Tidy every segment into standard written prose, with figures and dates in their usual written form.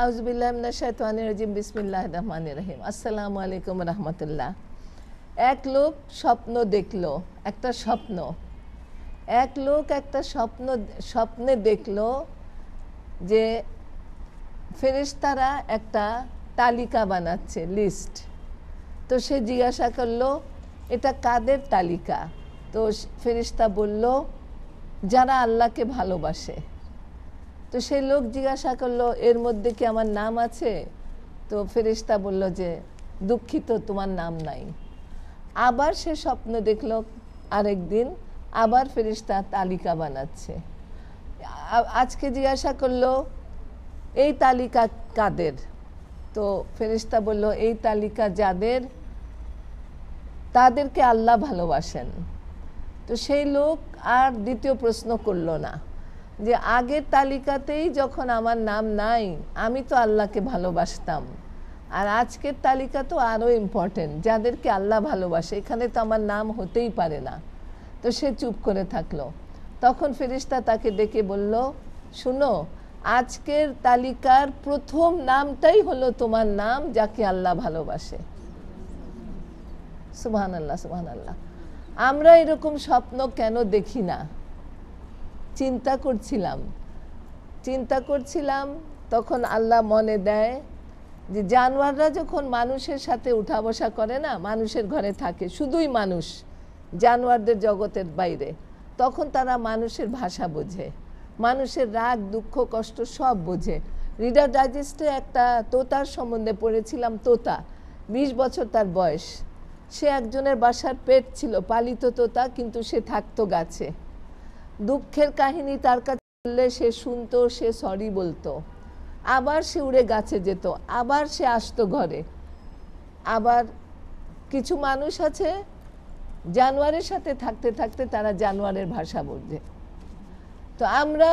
আউযুবিল্লাহি মিনাশ শাইতানির রাজিম বিসমিল্লাহির রহমানির রহিম। আসসালামু আলাইকুম রাহমাতুল্লাহ। এক লোক স্বপ্ন দেখলো, একটা স্বপ্ন। এক লোক একটা স্বপ্নে দেখলো যে ফেরেশতারা একটা তালিকা বানাচ্ছে, লিস্ট। তো সে জিজ্ঞাসা করলো এটা কাদের তালিকা? তো ফেরেশতা বলল যারা আল্লাহকে ভালোবাসে। তো সেই লোক জিজ্ঞাসা করলো এর মধ্যে কি আমার নাম আছে? তো ফেরেশতা বলল যে দুঃখিত, তোমার নাম নাই। আবার সে স্বপ্ন দেখলো আরেকদিন, আবার ফেরেশতা তালিকা বানাচ্ছে। আজকে জিজ্ঞাসা করলো এই তালিকা কাদের? তো ফেরেশতা বলল এই তালিকা যাদের, তাদেরকে আল্লাহ ভালোবাসেন। তো সেই লোক আর দ্বিতীয় প্রশ্ন করলো না, যে আগের তালিকাতেই যখন আমার নাম নাই, আমি তো আল্লাহকে ভালোবাসতাম, আর আজকের তালিকা তো আরও ইম্পর্টেন্ট, যাদেরকে আল্লাহ ভালোবাসে, এখানে তো আমার নাম হতেই পারে না। তো সে চুপ করে থাকলো। তখন ফেরেশতা তাকে ডেকে বলল, শুনো, আজকের তালিকার প্রথম নামটাই হলো তোমার নাম, যাকে আল্লাহ ভালোবাসে। সুবহানাল্লাহ, সুবহানাল্লাহ। আমরা এরকম স্বপ্ন কেন দেখি না? চিন্তা করছিলাম তখন আল্লাহ মনে দেয় যে জানোয়াররা যখন মানুষের সাথে উঠা বসা করে না, মানুষের ঘরে থাকে, শুধুই মানুষ, জানোয়ারদের জগতের বাইরে, তখন তারা মানুষের ভাষা বোঝে, মানুষের রাগ দুঃখ কষ্ট সব বোঝে। রিডার ডাইজেস্টে একটা তোতার সম্বন্ধে পড়েছিলাম। তোতা, 20 বছর তার বয়স। সে একজনের বাসার পেট ছিল, পালিত তোতা, কিন্তু সে থাকতো গাছে। দুঃখের কাহিনী তার কাছে বললে সে শুনতো, সে সরি বলতো, আবার সে উড়ে গাছে যেত, আবার সে আসতো ঘরে। আবার কিছু মানুষ আছে জানোয়ারের সাথে থাকতে থাকতে তারা জানোয়ারের ভাষা বোঝে। তো আমরা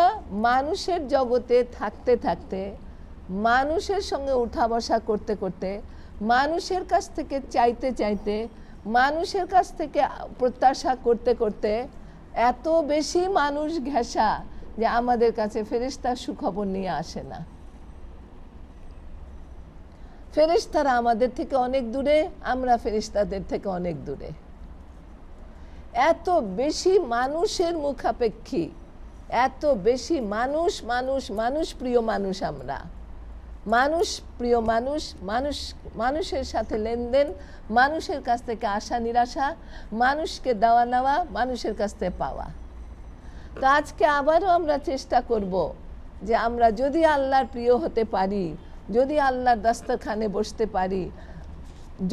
মানুষের জগতে থাকতে থাকতে, মানুষের সঙ্গে উঠা বসা করতে করতে, মানুষের কাছ থেকে চাইতে চাইতে, মানুষের কাছ থেকে প্রত্যাশা করতে করতে এত বেশি মানুষ ঘেঁষা যে আমাদের কাছে ফেরেশতার সুখবর নিয়ে আসে না। ফেরেশতারা আমাদের থেকে অনেক দূরে, আমরা ফেরেশতাদের থেকে অনেক দূরে। এত বেশি মানুষের মুখাপেক্ষী, এত বেশি মানুষ প্রিয় মানুষ আমরা। মানুষ প্রিয় মানুষের সাথে লেনদেন, মানুষের কাছ থেকে আশা নিরাশা, মানুষকে দেওয়া নেওয়া, মানুষের কাছ থেকে পাওয়া। তো আজকে আবারও আমরা চেষ্টা করব যে আমরা যদি আল্লাহর প্রিয় হতে পারি, যদি আল্লাহর দস্তরখানে বসতে পারি,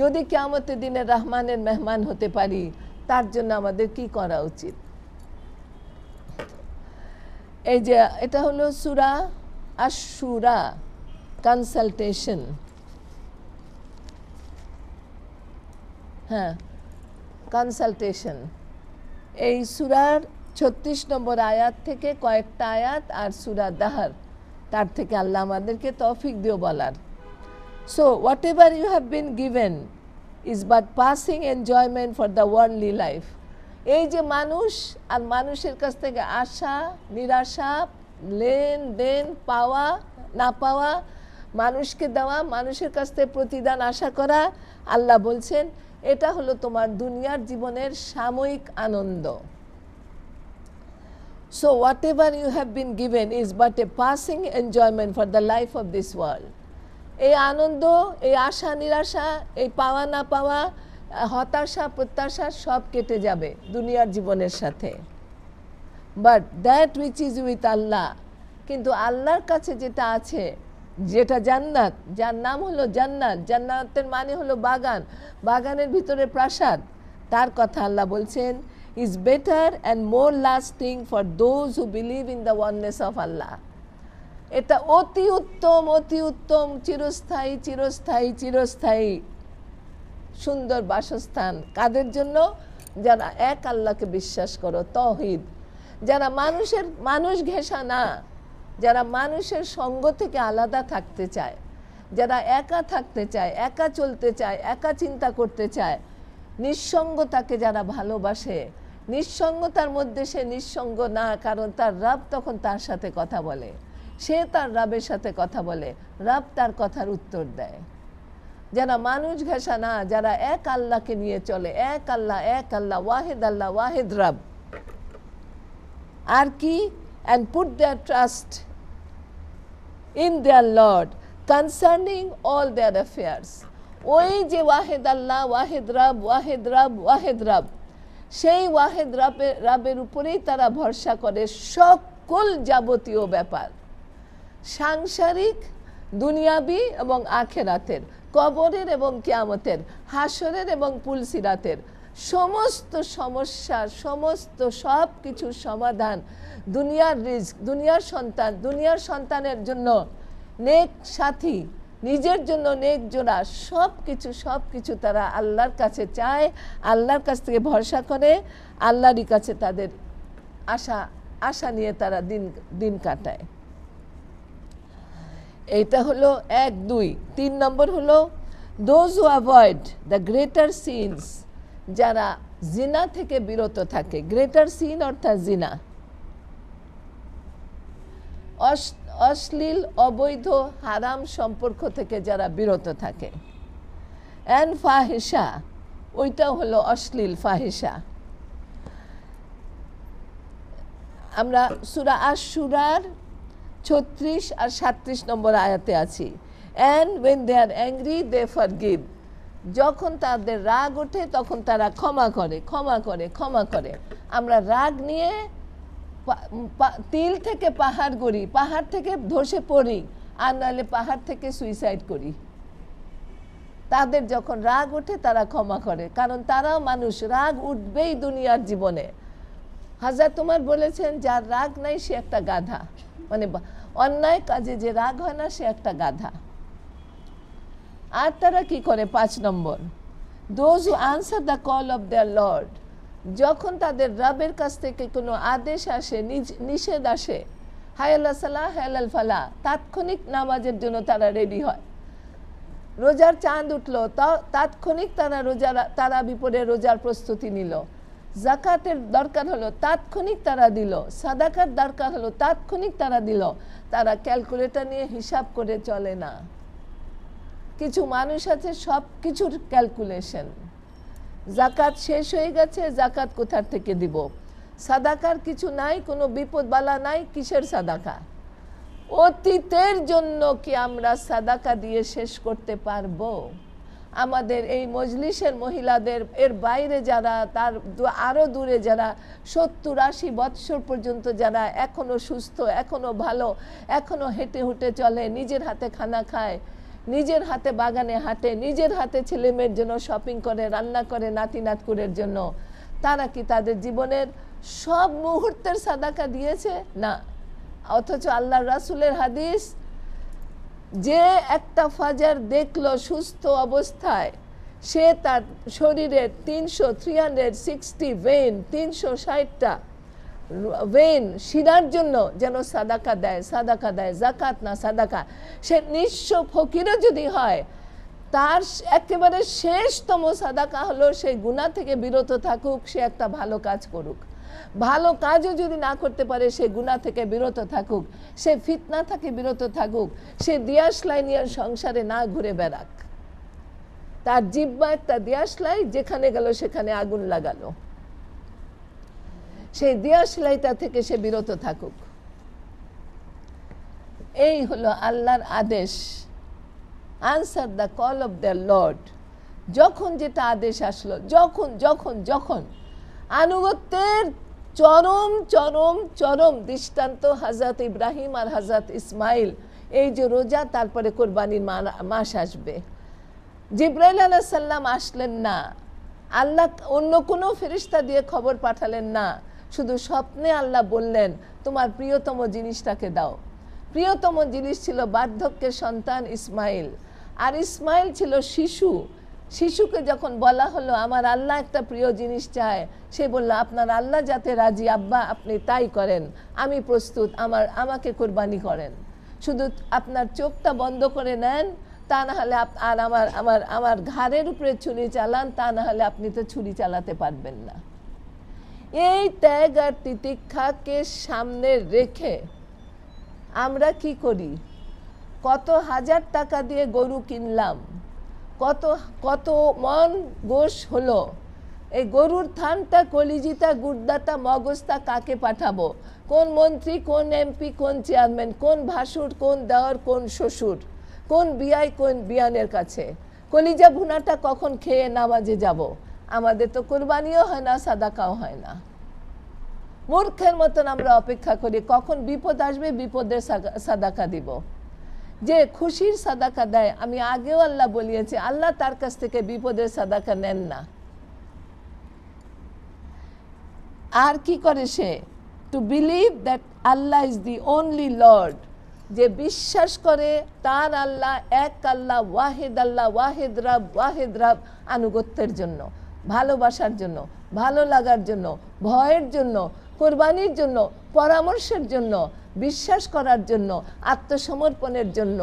যদি কিয়ামতের দিনে রহমানের মেহমান হতে পারি, তার জন্য আমাদের কি করা উচিত। এই যে এটা হলো সূরা আশ-শুরা, কনসালটেশন। হ্যাঁ, কনসালটেশন। এই সূরার 36 নম্বর আয়াত থেকে কয়েকটা আয়াত, আর সূরা দাহর, তার থেকে আল্লাহ আমাদেরকে তৌফিক দিও বলার। So whatever you have been given is but passing enjoyment for the worldly life. এই যে মানুষ আর মানুষের কাছ থেকে আশা নিরাশা, লেনদেন, পাওয়া না পাওয়া, মানুষকে দেওয়া, মানুষের কাছ থেকে প্রতিদান আশা করা, আল্লাহ বলছেন এটা হলো তোমার দুনিয়ার জীবনের সাময়িক আনন্দ। So whatever you have been given is but a passing enjoyment for the life of this world. এই আনন্দ, এই আশা নিরাশা, এই পাওয়া না পাওয়া, হতাশা প্রত্যাশা সব কেটে যাবে দুনিয়ার জীবনের সাথে। But that which is with Allah, কিন্তু আল্লাহর কাছে যেটা আছে, যেটা জান্নাত, যার নাম হলো জান্নাত, জান্নাতের মানে হলো বাগান, বাগানের ভিতরে প্রাসাদ, তার কথা আল্লাহ বলছেন is better and more lasting for those who believe in the oneness of Allah. এটা অতি উত্তম চিরস্থায়ী চিরস্থায়ী চিরস্থায়ী সুন্দর বাসস্থান কাদের জন্য? যারা এক আল্লাহকে বিশ্বাস করো, তাওহীদ, যারা মানুষ ঘেঁষা না, যারা মানুষের সঙ্গ থেকে আলাদা থাকতে চায়, যারা একা থাকতে চায়, একা চলতে চায়, একা চিন্তা করতে চায়, নিঃসঙ্গতাকে যারা ভালোবাসে, নিঃসঙ্গতার মধ্যে সে নিঃসঙ্গ না, কারণ তার রব তখন তার সাথে কথা বলে, সে তার রবের সাথে কথা বলে, রব তার কথার উত্তর দেয়। যারা মানুষ ঘেঁষা না, যারা এক আল্লাহকে নিয়ে চলে, এক আল্লাহ, এক আল্লাহ, ওয়াহিদ রব। আর কি? and put their trust in their Lord concerning all their affairs. ওই যে ওয়াহিদ আল্লাহ, ওয়াহিদ রব, ওয়াহিদ রব, ওয়াহিদ রব, সেই ওয়াহিদ রবের উপরেই তারা ভরসা করে সকল যাবতীয় ব্যাপার, সাংসারিক, দুনিয়াবি এবং আখেরাতের, কবরের এবং কিয়ামতের, হাসরের এবং পুলসিরাতের সমস্ত সমস্যার, সমস্ত সব কিছুর সমাধান, দুনিয়ার রিজক, দুনিয়ার সন্তানের জন্য নেক সাথী, নিজের জন্য নেক জোড়া, সব কিছু তারা আল্লাহর কাছে চায়, আল্লাহর কাছ থেকে ভরসা করে, আল্লাহরই কাছে তাদের আশা নিয়ে তারা দিন কাটায়। এইটা হলো 1, 2। 3 নম্বর হলো those who avoid the greater sins, যারা জিনা থেকে বিরত থাকে। গ্রেটার সিন অর্থাৎ জিনা, অশ্লীল, অবৈধ, হারাম সম্পর্ক থেকে যারা বিরত থাকে। অ্যান্ড ফাহিশা, ওইটাও হলো অশ্লীল, ফাহিশা। আমরা সূরা আশ-শুরার 36 আর 37 নম্বর আয়াতে আছি। And when they are angry they forgive, যখন তাদের রাগ ওঠে তখন তারা ক্ষমা করে। আমরা রাগ নিয়ে তিল থেকে পাহাড় গড়ি, পাহাড় থেকে ধসে পড়ি, আর নাহলে পাহাড় থেকে সুইসাইড করি। তাদের যখন রাগ ওঠে তারা ক্ষমা করে, কারণ তারাও মানুষ, রাগ উঠবেই দুনিয়ার জীবনে। হাজরত উমর বলেছেন, যার রাগ নাই সে একটা গাধা, মানে অন্যায় কাজে যে রাগ হয় না সে একটা গাধা। আর তারা কি করে? 5 নম্বর, those who answer the call of their Lord, যখন তাদের রবের কাছ থেকে কোনো আদেশ আসে, নিষেধ আসে, হায় আল্লাহ সালাহ, হায় আল ফালাহ, তাৎক্ষণিক নামাজের জন্য তারা রেডি হয়। রোজার চাঁদ উঠলো, তাৎক্ষণিক তারা বিপদে রোজার প্রস্তুতি নিল। জাকাতের দরকার হলো, তাৎক্ষণিক তারা দিল। সাদাকার দরকার হলো, তাৎক্ষণিক তারা দিল। তারা ক্যালকুলেটর নিয়ে হিসাব করে চলে না। কিছু মানুষ আছে সব কিছুর ক্যালকুলেশন, জাকাত শেষ হয়ে গেছে, জাকাত কোথার থেকে দিব, সাদাকার কিছু নাই, কোনো বিপদ বালা নাই, কিসের সাদাকা? অতীতের জন্য কি আমরা সাদাকা দিয়ে শেষ করতে পারবো? আমাদের এই মজলিসের মহিলাদের, এর বাইরে যারা, তার আরও দূরে যারা 70-80 বৎসর পর্যন্ত যারা এখনো সুস্থ, এখনো ভালো, এখনো হেঁটে হুটে চলে, নিজের হাতে খানা খায়, নিজের হাতে বাগানে হাঁটে, নিজের হাতে ছেলে মেয়ের জন্য শপিং করে, রান্না করে, নাতি নাতকুরের জন্য, তারা কি তাদের জীবনের সব মুহূর্তের সাদাকা দিয়েছে? না। অথচ আল্লাহ রাসূলের হাদিস, যে একটা ফাজার দেখলো সুস্থ অবস্থায়, সে তার শরীরের 360 ভেন, 360টা ভেন শিরার জন্য যেন সাদাকা দেয়, জাকাত না সাদাকা। সে নিঃস্ব ফকিরও যদি হয়, তার একেবারে শেষতম সাদাকা হলো সেই গুনাহ থেকে বিরত থাকুক, সে একটা ভালো কাজ করুক। ভালো কাজও যদি না করতে পারে, সে গুনাহ থেকে বিরত থাকুক, সে ফিতনা থেকে বিরত থাকুক, সে দিয়াশলাই নিয়ে সংসারে না ঘুরে বেড়াক। তার জিহ্বা একটা দিয়াশলাই, যেখানে গেল সেখানে আগুন লাগালো, সেই দিয়াশলাইটা থেকে সে বিরত থাকুক। এই হলো আল্লাহর আদেশ। Answer the call of the Lord, যখন যেটা আদেশ আসলো, যখন আনুগত্যের চরম চরম চরম দৃষ্টান্ত হযরত ইব্রাহিম আর হযরত ইসমাইল। এই যে রোজা, তারপরে কোরবানির মাস আসবে। জিবরাইল আলাইহিস সালাম আসলেন না, আল্লাহ অন্য কোনো ফেরেশতা দিয়ে খবর পাঠালেন না, শুধু স্বপ্নে আল্লাহ বললেন, তোমার প্রিয়তম জিনিসটাকে দাও। প্রিয়তম জিনিস ছিল বার্ধক্যের সন্তান ইসমাইল, আর ইসমাইল ছিল শিশু। শিশুকে যখন বলা হলো আমার আল্লাহ একটা প্রিয় জিনিস চায়, সে বলল, আপনার আল্লাহ যাতে রাজি আব্বা, আপনি তাই করেন, আমি প্রস্তুত, আমাকে কোরবানি করেন। শুধু আপনার চোখটা বন্ধ করে নেন, তা না হলে আর আমার ঘাড়ের উপরে ছুরি চালান, তা না হলে আপনি তো ছুরি চালাতে পারবেন না। এই ত্যাগ আর তিতিক্ষাকে সামনে রেখে আমরা কি করি? কত হাজার টাকা দিয়ে গরু কিনলাম, কত কত মন গোশ হলো, এই গরুর থানটা, কলিজিটা, গুর্দাটা, মগজটা কাকে পাঠাবো? কোন মন্ত্রী, কোন এমপি, কোন চেয়ারম্যান, কোন ভাসুর, কোন দেওয়ার, কোন শ্বশুর, কোন বিয়াই, কোন বিয়ানের কাছে? কলিজা ভুনাটা কখন খেয়ে নামাজে যাব? আমাদের তো কোরবানিও হয় না, সাদাকাও হয় না। মূর্খের মতন আমরা অপেক্ষা করি কখন বিপদ আসবে, বিপদের সাদাকা দিব। যে খুশির সাদাকা দেয়, আমি আগেও আল্লাহ বলিয়েছি, আল্লাহ তার কাছ থেকে বিপদের সাদাকা নেন না। আর কি করে সে? To believe that Allah is the only lord, যে বিশ্বাস করে তার আল্লাহ এক আল্লাহ, ওয়াহিদ রাব, আনুগত্যের জন্য, ভালোবাসার জন্য, ভালো লাগার জন্য, ভয়ের জন্য, কোরবানির জন্য, পরামর্শের জন্য, বিশ্বাস করার জন্য, আত্মসমর্পণের জন্য,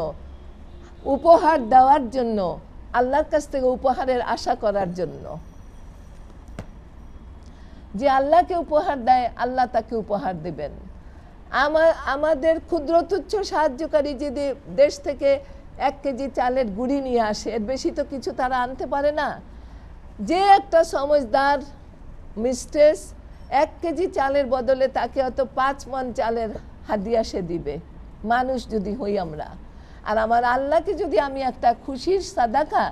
উপহার দেওয়ার জন্য, আল্লাহর কাছ থেকে উপহারের আশা করার জন্য। যে আল্লাহকে উপহার দেয়, আল্লাহ তাকে উপহার দিবেন। আমাদের ক্ষুদ্র তুচ্ছ সাহায্যকারী যদি দেশ থেকে 1 কেজি চালের গুঁড়ি নিয়ে আসে, এর বেশি তো কিছু তারা আনতে পারে না। যে একটা সমজদার মিস্ট্রেস 1 কেজি চালের বদলে তাকে হয়তো 5 মণ চালের হাদিয়া সে দিবে, মানুষ যদি হই আমরা। আর আমার আল্লাহকে যদি আমি একটা খুশির সাদাকা,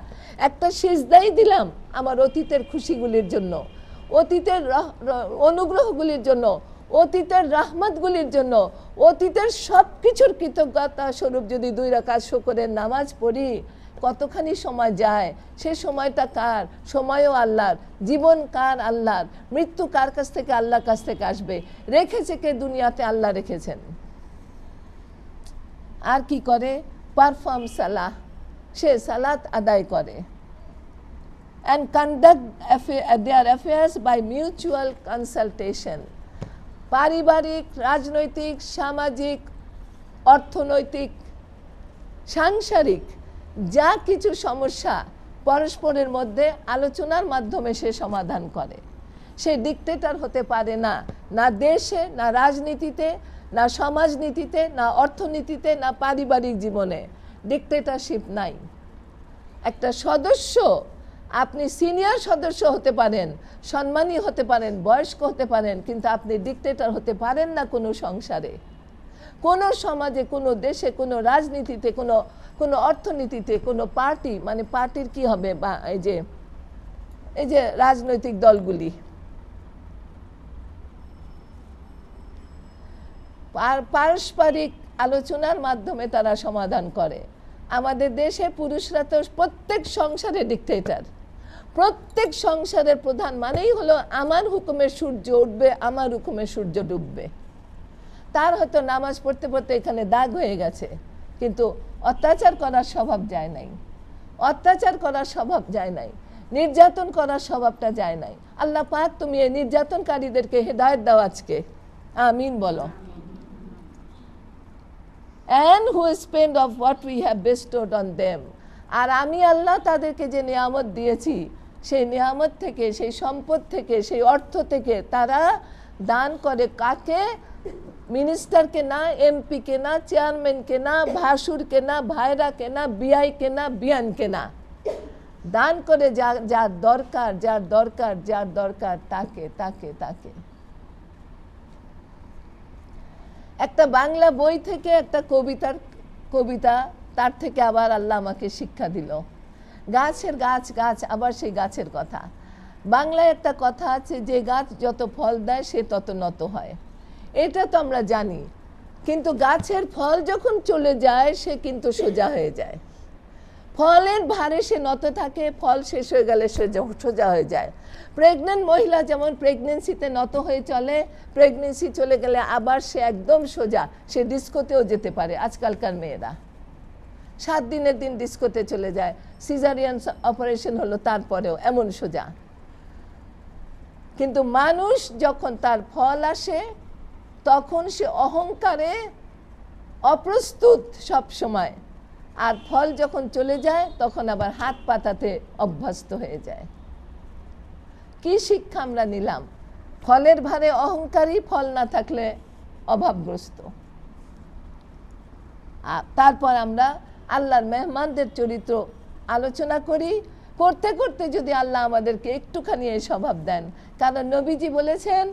একটা সিজদাই দিলাম আমার অতীতের খুশিগুলির জন্য, অতীতের অনুগ্রহগুলির জন্য, অতীতের রহমতগুলির জন্য, অতীতের সব কিছুর কৃতজ্ঞতা স্বরূপ যদি 2 রাকাত শুকরের নামাজ পড়ি, কতখানি সময় যায়? সে সময়টা কার? সময়ও আল্লাহর, জীবন কার? আল্লাহর, মৃত্যু কার কাছ থেকে? আল্লাহর কাছ থেকে আসবে। রেখেছে কে দুনিয়াতে? আল্লাহ রেখেছেন। আর কি করে? পারফর্ম সালাহ, সে সালাত আদায় করে। and conduct their affairs by mutual consultation. পারিবারিক, রাজনৈতিক, সামাজিক, অর্থনৈতিক, সাংসারিক যা কিছু সমস্যা পরস্পরের মধ্যে আলোচনার মাধ্যমে সে সমাধান করে। সে ডিক্টেটর হতে পারে না, না দেশে, না রাজনীতিতে, না সমাজনীতিতে, না অর্থনীতিতে, না পারিবারিক জীবনে। ডিক্টেটরশিপ নাই। একটা সদস্য, আপনি সিনিয়র সদস্য হতে পারেন, সম্মানী হতে পারেন, বয়স্ক হতে পারেন, কিন্তু আপনি ডিক্টেটর হতে পারেন না কোনো সংসারে, কোনো সমাজে, কোনো দেশে, কোনো রাজনীতিতে, কোনো অর্থনীতিতে, কোনো পার্টি, মানে পার্টির কি হবে, বা এই যে রাজনৈতিক দলগুলি পারস্পরিক আলোচনার মাধ্যমে তারা সমাধান করে। আমাদের দেশে পুরুষরা তো প্রত্যেক সংসারে ডিক্টেটর। প্রত্যেক সংসারের প্রধান মানেই হলো আমার হুকুমে সূর্য উঠবে, আমার হুকুমে সূর্য ডুববে। তার হয়তো নামাজ পড়তে পড়তে এখানে দাগ হয়ে গেছে, কিন্তু অত্যাচার করার স্বভাব যায় নাই, অত্যাচার করার স্বভাব যায় নাই, নির্যাতন করার স্বভাবটা যায় নাই। আল্লাহ পাক তুমি এই নির্যাতনকারীদেরকে হেদায়েত দাও আজকে, আমিন বলো। and who spend of what we have bestowed on them, আর আমি আল্লাহ তাদেরকে যে নিয়ামত দিয়েছি, সেই নিয়ামত থেকে, সেই সম্পদ থেকে, সেই অর্থ থেকে তারা দান করে। কাকে? মিনিস্টারকে না, এমপিকে না, চেয়ারম্যানকে না, ভাসুরকে না, ভাইরাকে না, বিআইকে না, বিয়ানকে না, দান করে যার দরকার, যার দরকার, যার দরকার তাকে তাকে তাকে। একটা বাংলা বই থেকে একটা কবিতা, তার থেকে আবার আল্লাহ আমাকে শিক্ষা দিল। গাছের গাছ, গাছ, আবার সেই গাছের কথা। বাংলায় একটা কথা আছে, যে গাছ যত ফল দেয় সে তত নত হয়। এটা তো আমরা জানি, কিন্তু গাছের ফল যখন চলে যায় সে কিন্তু সোজা হয়ে যায়। ফলের ভারে সে নত থাকে, ফল শেষ হয়ে গেলে সে সোজা হয়ে যায়। প্রেগনেন্ট মহিলা যেমন প্রেগনেন্সিতে নত হয়ে চলে, প্রেগনেন্সি চলে গেলে আবার সে একদম সোজা, সে ডিস্কোতেও যেতে পারে। আজকালকার মেয়েরা 7 দিনের দিন ডিস্কোতে চলে যায়, সিজারিয়ান অপারেশন হলো তারপরেও এমন সোজা। কিন্তু মানুষ যখন তার ফল আসে তখন সে অহংকারে অপ্রস্তুত সব সময়, আর ফল যখন চলে যায় তখন আবার হাত পাতাতে অভ্যস্ত হয়ে যায়। কি শিক্ষা আমরা নিলাম? ফলের ভারে অহংকারী, ফল না থাকলে অভাবগ্রস্ত। তারপর আমরা আল্লাহর মেহমানদের চরিত্র আলোচনা করি। করতে করতে যদি আল্লাহ আমাদেরকে একটুখানি এই স্বভাব দেন, কারণ নবীজি বলেছেন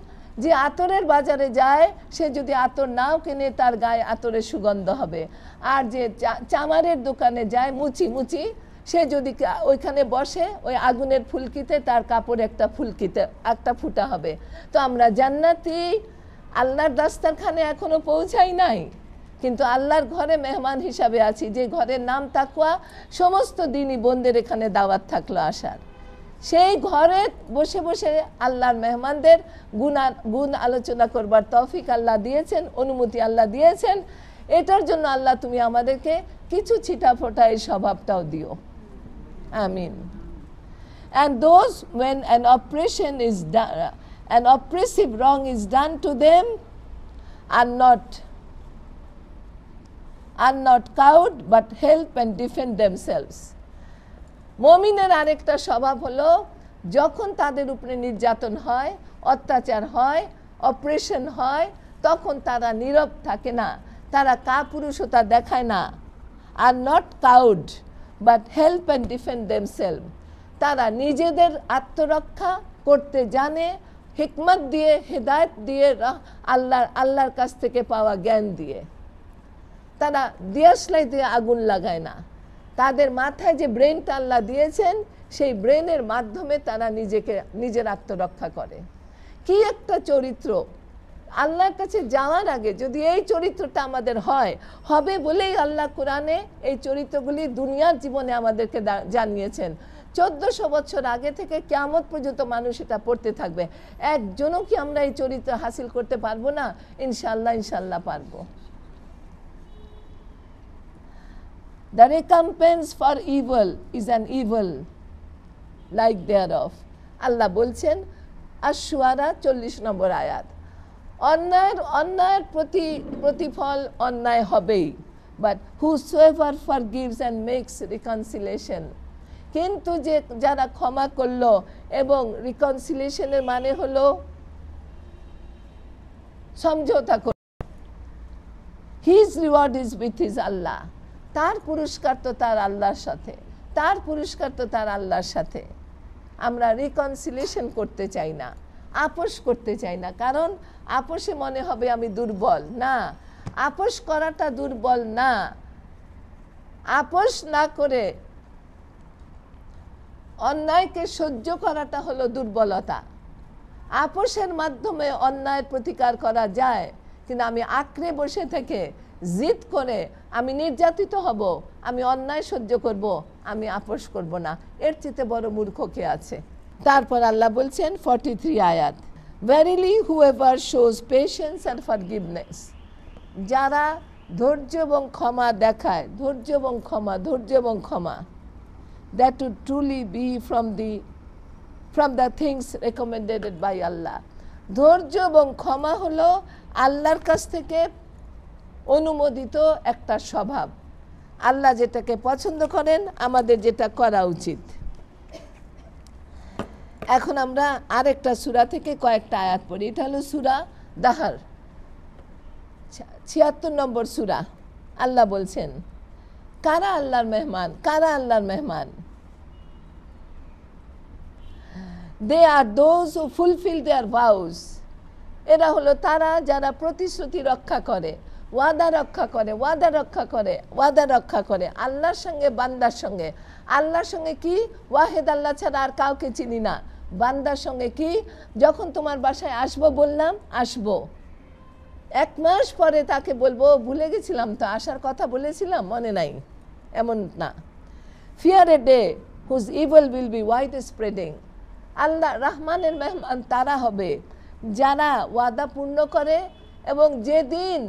যে আতরের বাজারে যায় সে যদি আতর নাও কেনে তার গায়ে আতরের সুগন্ধ হবে, আর যে চামারের দোকানে যায় মুচি মুচি সে যদি ওইখানে বসে ওই আগুনের ফুলকিতে তার কাপড় একটা ফুটা হবে। তো আমরা জান্নাতি আল্লাহর দাস্তারখানে এখনো পৌঁছাই নাই, কিন্তু আল্লাহর ঘরে মেহমান হিসাবে আছি, যে ঘরের নাম তাকওয়া। সমস্ত দিনই বোনদের এখানে দাওয়াত থাকলো আসার। সেই ঘরে বসে বসে আল্লাহর মেহমানদের গুণ আলোচনা করবার তৌফিক আল্লাহ দিয়েছেন, অনুমতি আল্লাহ দিয়েছেন। এটার জন্য আল্লাহ তুমি আমাদেরকে কিছু ছিটাফোঁটা এই স্বভাবটাও দিও, আমিন। And those when an oppressive wrong is done to them are not cowed but help and defend themselves. মুমিনের আরেকটা স্বভাব হলো যখন তাদের উপরে নির্যাতন হয়, অত্যাচার হয়, অপারেশন হয়, তখন তারা নীরব থাকে না, তারা কাপুরুষতা দেখায় না। Are not cowed but help and defend themselves, তারা নিজেদের আত্মরক্ষা করতে জানে হিকমত দিয়ে, হেদায়েত দিয়ে, আল্লাহর কাছ থেকে পাওয়া জ্ঞান দিয়ে। তারা দিয়াশলাই দিয়ে আগুন লাগায় না, তাদের মাথায় যে ব্রেনটা আল্লাহ দিয়েছেন সেই ব্রেনের মাধ্যমে তারা নিজের আত্মরক্ষা করে। কি একটা চরিত্র! আল্লাহর কাছে যাওয়ার আগে যদি এই চরিত্রটা আমাদের হবে বলেই আল্লাহ কোরআনে এই চরিত্রগুলি দুনিয়ার জীবনে আমাদেরকে জানিয়েছেন। 1400 বছর আগে থেকে কিয়ামত পর্যন্ত মানুষ এটা পড়তে থাকবে। একজনও কি আমরা এই চরিত্র হাসিল করতে পারবো না? ইনশাল্লাহ পারবো। The recompense for evil is an evil like thereof. আল্লাহ বলছেন আশ-শুআরা 40 নম্বর আয়াত, অন্যায়ের প্রতিফল অন্যায় হবেই, but whosoever forgives and makes reconciliation, কিন্তু যারা ক্ষমা করলো, এবং রিকনসিলিয়েশনের মানে হলো সমঝোতা করল, his reward is with his Allah, তার পুরস্কার তো তার আল্লাহর সাথে। আমরা রিকনসিলিয়েশন করতে চাই না, আপোষ করতে চাই না, কারণ আপোষে মনে হবে আমি দুর্বল। না, আপোষ করাটা দুর্বল না। আপোষ না করে অন্যায়কে সহ্য করাটা হলো দুর্বলতা। আপোষের মাধ্যমে অন্যায়ের প্রতিকার করা যায়, কিন্তু আমি আঁকড়ে বসে থেকে জিদ করে আমি নির্যাতিত হব, আমি অন্যায় সহ্য করব, আমি আপোষ করব না, এর চেয়ে বড় মূর্খ কে আছে? তারপর আল্লাহ বলছেন 43 আয়াত, verily whoever shows patience and forgiveness, যারা ধৈর্য এবং ক্ষমা দেখায়, ধৈর্য এবং ক্ষমা, that would truly be from the things recommended by Allah. ধৈর্য এবং ক্ষমা হলো আল্লাহর কাছ থেকে অনুমোদিত একটা স্বভাব। আল্লাহ যেটাকে পছন্দ করেন, আমাদের যেটা করা উচিত। এখন আমরা আরেকটা সূরা থেকে কয়েকটা আয়াত পড়ি। এটা হলো সূরা দাহর, 76 নম্বর সূরা। আল্লাহ বলছেন কারা আল্লাহর মেহমান? They are those who fulfill their vows. এরা হলো তারা যারা প্রতিশ্রুতি রক্ষা করে, ওয়াদা রক্ষা করে আল্লাহর সঙ্গে, বান্দার সঙ্গে। আল্লাহর সঙ্গে কি? ওয়াহেদ আল্লাহ ছাড়া আর কাউকে চিনি না। বান্দার সঙ্গে কি? যখন তোমার বাসায় আসবো বললাম, আসবো, 1 মাস পরে তাকে বলবো ভুলে গেছিলাম তো, আসার কথা বলেছিলাম, মনে নাই, এমন না। Fear a day whose evil will be wide spreading. আল্লাহ রহমানের মেহমান তারা হবে যারা ওয়াদা পূর্ণ করে, এবং যেদিন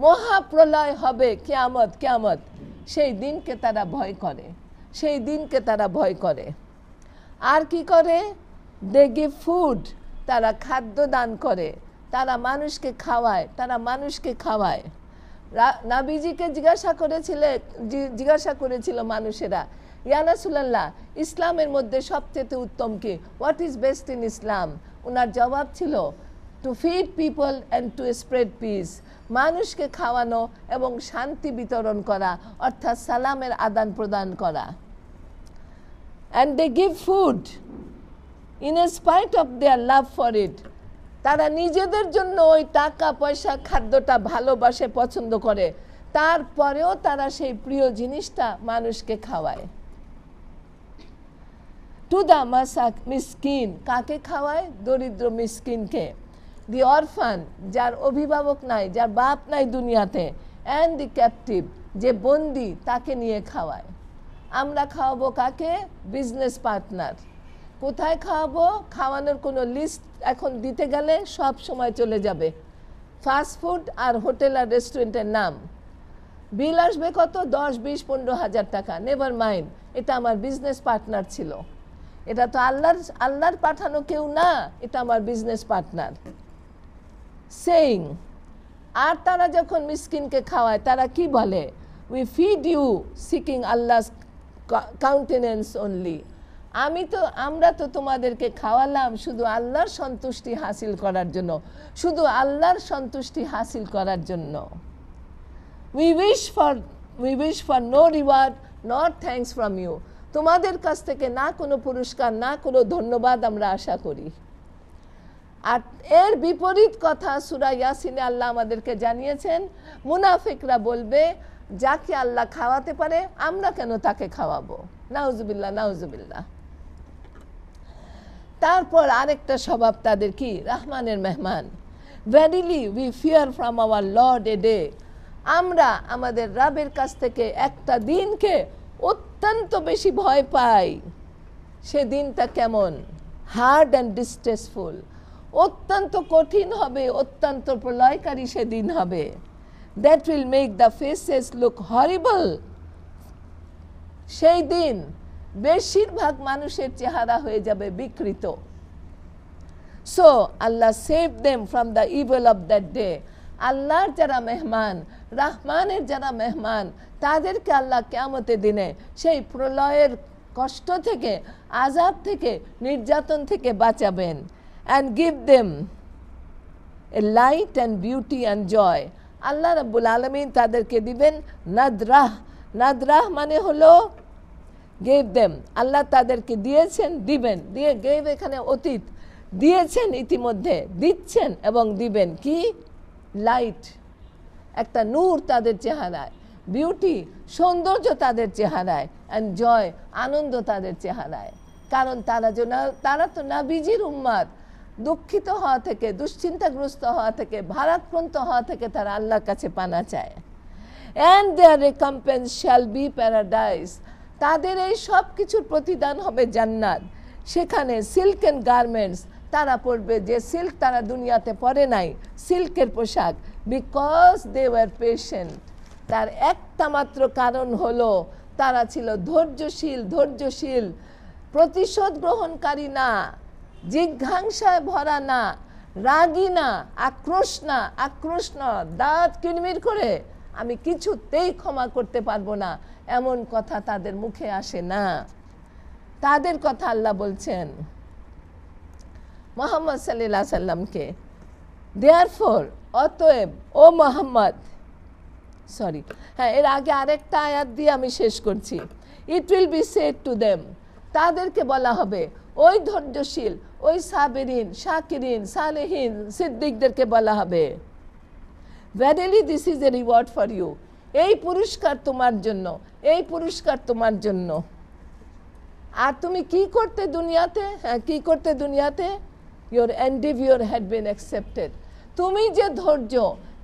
মহাপ্রলয় হবে, কিয়ামত, সেই দিনকে তারা ভয় করে। আর কি করে? they give food, তারা খাদ্য দান করে, তারা মানুষকে খাওয়ায়। নবীজিকে জিজ্ঞাসা করেছিল মানুষেরা, ইয়া রাসূলুল্লাহ, ইসলামের মধ্যে সবচেয়ে উত্তম কি? হোয়াট ইজ বেস্ট ইন ইসলাম? ওনার জবাব ছিল to feed people and to spread piece. মানুষকে খাওয়ানো এবং শান্তি বিতরণ করা, অর্থাৎ সালামের আদান প্রদান করা। And they give food in spite of their love for it. তারা নিজেদের জন্য ওই টাকা পয়সা খাদ্যটা ভালোবাসে, পছন্দ করে, তারপরেও তারা সেই প্রিয় জিনিসটা মানুষকে খাওয়ায়। টু দ্য মিসকিন, কাকে খাওয়ায়? দরিদ্র মিসকিনকে। দি অরফান, যার অভিভাবক নাই, যার বাপ নাই দুনিয়াতে। অ্যান্ড দি ক্যাপটিভ, যে বন্দি, তাকে নিয়ে খাওয়ায়। আমরা খাওয়াবো কাকে? Business partner. কোথায় খাওয়াবো? খাওয়ানোর কোনো লিস্ট এখন দিতে গেলে সব সময় চলে যাবে। ফাস্ট ফুড আর হোটেল আর রেস্টুরেন্টের নাম, বিল আসবে কত? 10, 20, 15,000 টাকা। নেভার মাইন্ড, এটা আমার বিজনেস পার্টনার ছিল। এটা তো আল্লাহর পাঠানো কেউ না, এটা আমার বিজনেস পার্টনার। সেইং। আর তারা যখন মিসকিনকে খাওয়ায় তারা কি বলে? We feed you seeking Allah's countenance only. আমরা তো তোমাদেরকে খাওয়ালাম শুধু আল্লাহর সন্তুষ্টি হাসিল করার জন্য, শুধু আল্লাহর সন্তুষ্টি হাসিল করার জন্য। We wish for no reward nor thanks from you. তোমাদের কাছ থেকে না কোনো পুরস্কার, না কোনো ধন্যবাদ আমরা আশা করি। আর এর বিপরীত কথা সূরা ইয়াসিনে আল্লাহ আমাদেরকে জানিয়েছেন, মুনাফিকরা বলবে যাকে আল্লাহ খাওয়াতে পারে আমরা কেন তাকে খাওয়াবো? নাউজুবিল্লাহ, নাউজুবিল্লাহ। তারপর আরেকটা স্বভাব তাদের কি? রহমানের মেহমান। Verily we fear from our Lord a day. আমরা আমাদের রবের কাছ থেকে একটা দিনকে অত্যন্ত বেশি ভয় পাই। সে দিনটা কেমন? হার্ড অ্যান্ড ডিস্ট্রেসফুল, অত্যন্ত কঠিন হবে, অত্যন্ত প্রলয়কারী সেদিন হবে। That will make the faces look horrible. সেই দিন বেশিরভাগ মানুষের চেহারা হয়ে যাবে বিকৃত। So Allah save them from the evil of that day. আল্লাহর যারা মেহমান, রহমানের যারা মেহমান, তাদেরকে আল্লাহ কিয়ামতের দিনে সেই প্রলয়ের কষ্ট থেকে, আযাব থেকে, নির্যাতন থেকে বাঁচাবেন। And give them a light and beauty and joy. আল্লাহ রাব্বুল আলামিন তাদেরকে দিবেন নাদরাহ। নাদরাহ মানে হলো গেভ দেম, আল্লাহ তাদেরকে দিয়েছেন, দিবেন। দিয়ে গেভ এখানে অতীত, দিয়েছেন ইতিমধ্যে, দিচ্ছেন এবং দিবেন কি? লাইট, একটা নূর তাদের চেহারায়, বিউটি, সৌন্দর্য তাদের চেহারায়, অ্যান্ড জয়, আনন্দ তাদের চেহারায়। কারণ তারা তো নবীজির উম্মত। দুঃখিত হওয়া থেকে, দুশ্চিন্তাগ্রস্ত হওয়া থেকে, ভারাক্রান্ত হওয়া থেকে তারা আল্লাহর কাছে পানা চায়। And their recompense shall be paradise. তাদের এই সব কিছুর প্রতিদান হবে জান্নাত। সেখানে সিল্ক অ্যান্ড গার্মেন্টস তারা পরবে, যে সিল্ক তারা দুনিয়াতে পরে নাই, সিল্কের পোশাক। Because they were patient. তার একটা মাত্র কারণ হলো তারা ছিল ধৈর্যশীল, প্রতিশোধ গ্রহণকারী না, জিজ্ঞাসায় ভরা না, রাগী না, আক্রোশ না, দাঁত কিরমির করে আমি কিছুতেই ক্ষমা করতে পারবো না, এমন কথা তাদের মুখে আসে না। তাদের কথা আল্লাহ বলছেন মুহাম্মদ সাল্লাল্লাহু আলাইহি সাল্লামকে। দেয়ারফর, অতএব ও মুহাম্মদ, এর আগে আরেকটা আয়াত দিয়ে আমি শেষ করছি। It will be said to them, তাদেরকে বলা হবে, ওই ধৈর্যশীল, ওই সাবেরিন, শাকিরিন, সালেহিন, সিদ্দিকদেরকে বলা হবে, verily this is a reward for you. এই পুরস্কার তোমার জন্য, এই পুরস্কার তোমার জন্য। আর তুমি কি করতে দুনিয়াতে? কি করতে দুনিয়াতে? Your endeavour had been accepted. তুমি যে ধৈর্য,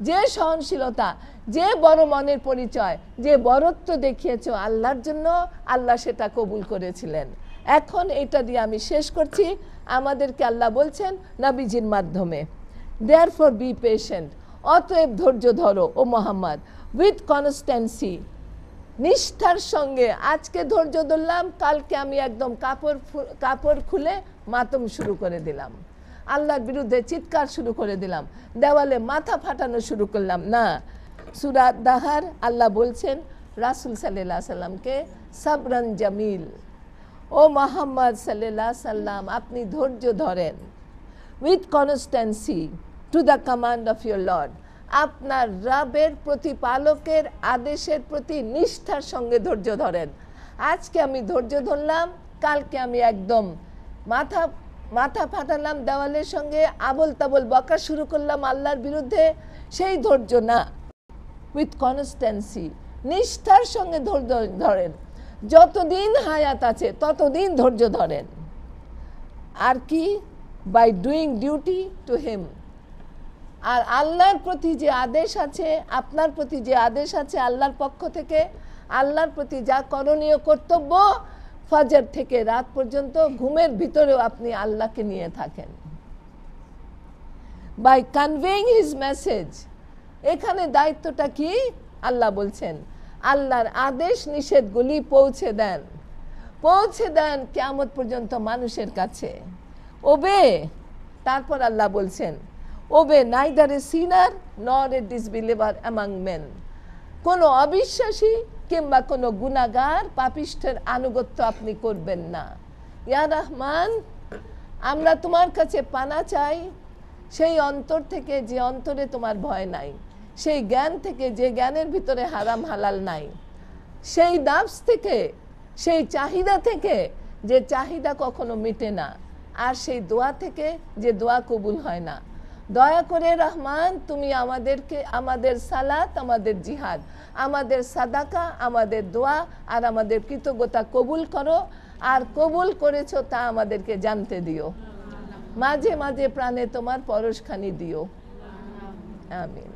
যে সহনশীলতা, যে বড় মনের পরিচয়, যে বরত্ব দেখিয়েছো আল্লাহর জন্য, আল্লাহ সেটা কবুল করেছিলেন। এখন এটা দিয়ে আমি শেষ করছি। আমাদেরকে আল্লাহ বলছেন নবীজির মাধ্যমে, দেয়ারফর বি পেশেন্ট, অতএব ধৈর্য ধরো ও মুহাম্মদ, উইথ কনস্ট্যান্সি, নিষ্ঠার সঙ্গে। আজকে ধৈর্য ধরলাম, কালকে আমি একদম কাপড় খুলে মাতম শুরু করে দিলাম, আল্লাহর বিরুদ্ধে চিৎকার শুরু করে দিলাম, দেওয়ালে মাথা ফাটানো শুরু করলাম না। সূরা দাহার আল্লাহ বলছেন রাসূল সাল্লাল্লাহু আলাইহি সাল্লামকে, সাবরান জামিল, ও মুহাম্মদ সাল্লাল্লাহু আলাইহি সাল্লাম, আপনি ধৈর্য ধরেন, with constancy to the command of your lord, আপনার রবের প্রতিপালকের আদেশের প্রতি নিষ্ঠার সঙ্গে ধৈর্য ধরেন। আজকে আমি ধৈর্য ধরলাম, কালকে আমি একদম মাথা ফাটালাম দেওয়ালের সঙ্গে, আবল তাবল বকা শুরু করলাম আল্লাহর বিরুদ্ধে, সেই ধৈর্য না। উইথ কনস্ট্যান্সি, নিষ্ঠার সঙ্গে ধৈর্য ধরেন। যতদিন হায়াত আছে ততদিন ধৈর্য ধরেন। আর কি? By doing duty to him. আর আল্লাহর প্রতি যে আদেশ আছে, আপনার প্রতি যে আদেশ আছে আল্লাহর পক্ষ থেকে, আল্লাহর প্রতি যা করণীয় কর্তব্য, ফজর থেকে রাত পর্যন্ত ঘুমের ভিতরেও আপনি আল্লাহকে নিয়ে থাকেন। By conveying his message. এখানে দায়িত্বটা কি? আল্লাহ বলছেন আল্লাহর আদেশ নিষেধগুলি পৌঁছে দেন কিয়ামত পর্যন্ত মানুষের কাছে। ওবে, তারপর আল্লাহ বলছেন ওবে নাইদার এ সিনার নর এ ডিসবিলিভার অ্যামাং মেন। কোনো অবিশ্বাসী কিংবা কোনো গুনাহগার পাপিষ্ঠের আনুগত্য আপনি করবেন না। ইয়া রহমান, আমরা তোমার কাছে পানা চাই সেই অন্তর থেকে যে অন্তরে তোমার ভয় নাই, সেই জ্ঞান থেকে যে জ্ঞানের ভিতরে হারাম হালাল নাই, সেই নাফস থেকে, সেই চাহিদা থেকে যে চাহিদা কখনো মিটে না, আর সেই দোয়া থেকে যে দোয়া কবুল হয় না। দয়া করে রহমান তুমি আমাদেরকে, আমাদের সালাত, আমাদের জিহাদ, আমাদের সাদাকা, আমাদের দোয়া আর আমাদের কৃতজ্ঞতা কবুল করো। আর কবুল করেছো তা আমাদেরকে জানতে দিও। মাঝে মাঝে প্রাণে তোমার পরশখানি দিও। আমিন।